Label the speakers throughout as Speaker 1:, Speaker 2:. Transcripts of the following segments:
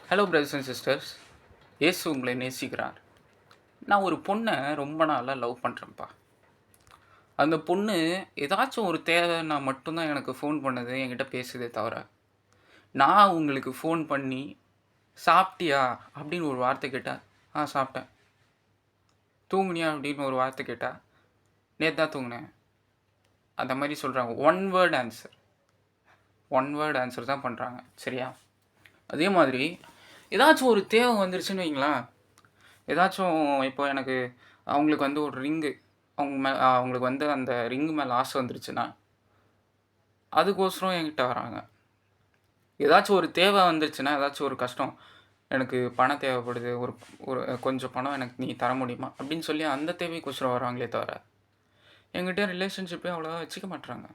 Speaker 1: Hello brothers and sisters. இயேசு உங்களை நேசிக்கிறார். நான் ஒரு பொண்ணை ரொம்ப நாளாக லவ் பண்ணுறேன்ப்பா. அந்த பொண்ணு ஏதாச்சும் ஒரு தேவைன்னா மட்டும்தான் எனக்கு ஃபோன் பண்ணுது, என்கிட்ட பேசுதே தவிர, நான் உங்களுக்கு ஃபோன் பண்ணி சாப்பிட்டியா அப்படின்னு ஒரு வார்த்தை கேட்டால் சாப்பிட்டேன். தூங்குனியா அப்படின்னு ஒரு வார்த்தை கேட்டால் நேற்று தான் தூங்கினேன். அந்த மாதிரி சொல்கிறாங்க. ஒன் வேர்ட் ஆன்சர் தான் பண்ணுறாங்க. சரியா? அதே மாதிரி ஏதாச்சும் ஒரு தேவை வந்துருச்சுன்னு வைங்களேன். ஏதாச்சும் இப்போ எனக்கு அவங்களுக்கு வந்து ஒரு ரிங்கு, அவங்களுக்கு வந்து அந்த ரிங்கு மேலே ஆசை வந்துருச்சுன்னா அதுக்கோசரம் என்கிட்ட வராங்க. ஏதாச்சும் ஒரு தேவை வந்துருச்சுன்னா, ஏதாச்சும் ஒரு கஷ்டம், எனக்கு பணம் தேவைப்படுது, ஒரு ஒரு கொஞ்சம் பணம் எனக்கு நீ தர முடியுமா அப்படின்னு சொல்லி அந்த தேவைக்கோசரம் வராங்களே தவிர, என்கிட்ட ரிலேஷன்ஷிப்பே அவ்வளோவா வச்சுக்க மாட்றாங்க.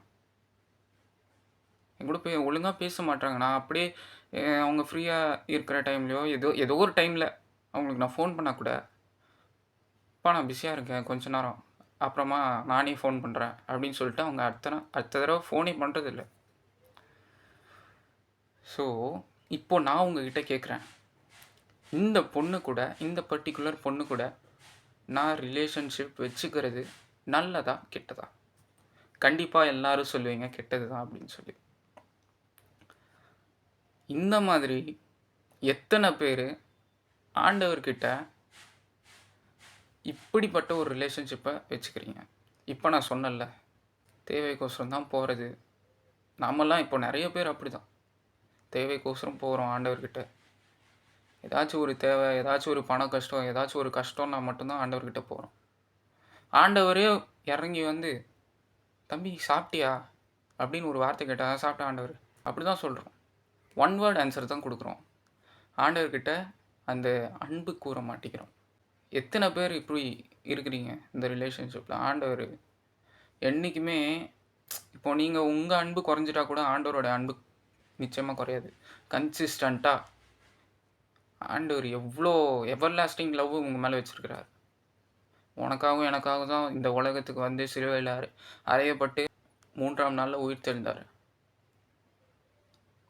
Speaker 1: என் கூட போய் ஒழுங்காக பேச மாட்றாங்க. நான் அப்படியே அவங்க ஃப்ரீயாக இருக்கிற டைம்லையோ ஏதோ ஒரு டைமில் அவங்களுக்கு நான் ஃபோன் பண்ணால் கூட, நான் பிஸியாக இருக்கேன் கொஞ்ச நேரம், அப்புறமா நானே ஃபோன் பண்ணுறேன் அப்படின்னு சொல்லிட்டு அவங்க அடுத்த தடவை ஃபோனே பண்ணுறதில்ல. ஸோ இப்போது நான் உங்ககிட்ட கேட்குறேன், இந்த பர்டிகுலர் பொண்ணு கூட நான் ரிலேஷன்ஷிப் வச்சுக்கிறது நல்லதா கெட்டதா? கண்டிப்பாக எல்லாரும் சொல்லுவீங்க கெட்டது தான் அப்படின்னு சொல்லி. இந்த மாதிரி எத்தனை பேர் ஆண்டவர்கிட்ட இப்படிப்பட்ட ஒரு ரிலேஷன்ஷிப்பை வச்சுக்கிறீங்க? இப்போ நான் சொன்னல, தேவைக்கோசரம் தான் போகிறது. நாமெல்லாம் இப்போ நிறைய பேர் அப்படி தான் தேவைக்கோசரம் போகிறோம் ஆண்டவர்கிட்ட. ஏதாச்சும் ஒரு தேவை, ஏதாச்சும் ஒரு பண கஷ்டம், ஏதாச்சும் ஒரு கஷ்டம்னா மட்டும்தான் ஆண்டவர்கிட்ட போகிறோம். ஆண்டவரே இறங்கி வந்து, தம்பி சாப்பிட்டியா அப்படின்னு ஒரு வார்த்தை கேட்டால் சாப்பிட்டா ஆண்டவர் அப்படி தான் சொல்கிறோம். ஒன் வேர்ட் ஆன்சர் தான் கொடுக்குறோம். ஆண்டவர்கிட்ட அந்த அன்பு கூற மாட்டேங்கிறோம். எத்தனை பேர் இப்படி இருக்கிறீங்க இந்த ரிலேஷன்ஷிப்பில்? ஆண்டவர் என்றைக்குமே, இப்போ நீங்கள் உங்கள் அன்பு குறைஞ்சிட்டா கூட ஆண்டவரோட அன்பு நிச்சயமாக குறையாது. கன்சிஸ்டண்ட்டாக ஆண்டவர் எவ்வளோ எவர்லாஸ்டிங் லவ் உங்கள் மேலே வச்சுருக்கிறார். உனக்காகவும் எனக்காக தான் இந்த உலகத்துக்கு வந்து சிலுவையில் அறையப்பட்டு 3ஆம் நாளில் உயிர் தெழுந்தார்.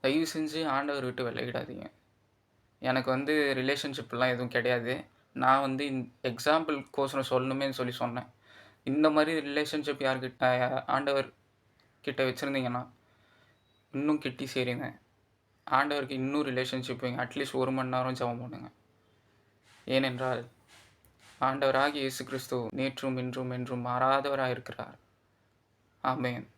Speaker 1: தயவு செஞ்சு ஆண்டவர் விட்டு விலகிடாதீங்க. எனக்கு வந்து ரிலேஷன்ஷிப்லாம் எதுவும் கிடையாது. நான் வந்து எக்ஸாம்பிள்கோசரம் சொல்லணுமேன்னு சொல்லி சொன்னேன். இந்த மாதிரி ரிலேஷன்ஷிப் யார்கிட்ட ஆண்டவர் கிட்ட வச்சுருந்தீங்கன்னா இன்னும் கிட்டி சேருங்க. ஆண்டவருக்கு இன்னும் ரிலேஷன்ஷிப் வைங்க. அட்லீஸ்ட் 1 மணி நேரம் ஜெபம் பண்ணுங்க. ஏனென்றால் ஆண்டவராகிய இயேசு கிறிஸ்து நேற்றும் இன்றும் என்றும் மாறாதவராக இருக்கிறார். ஆமென்.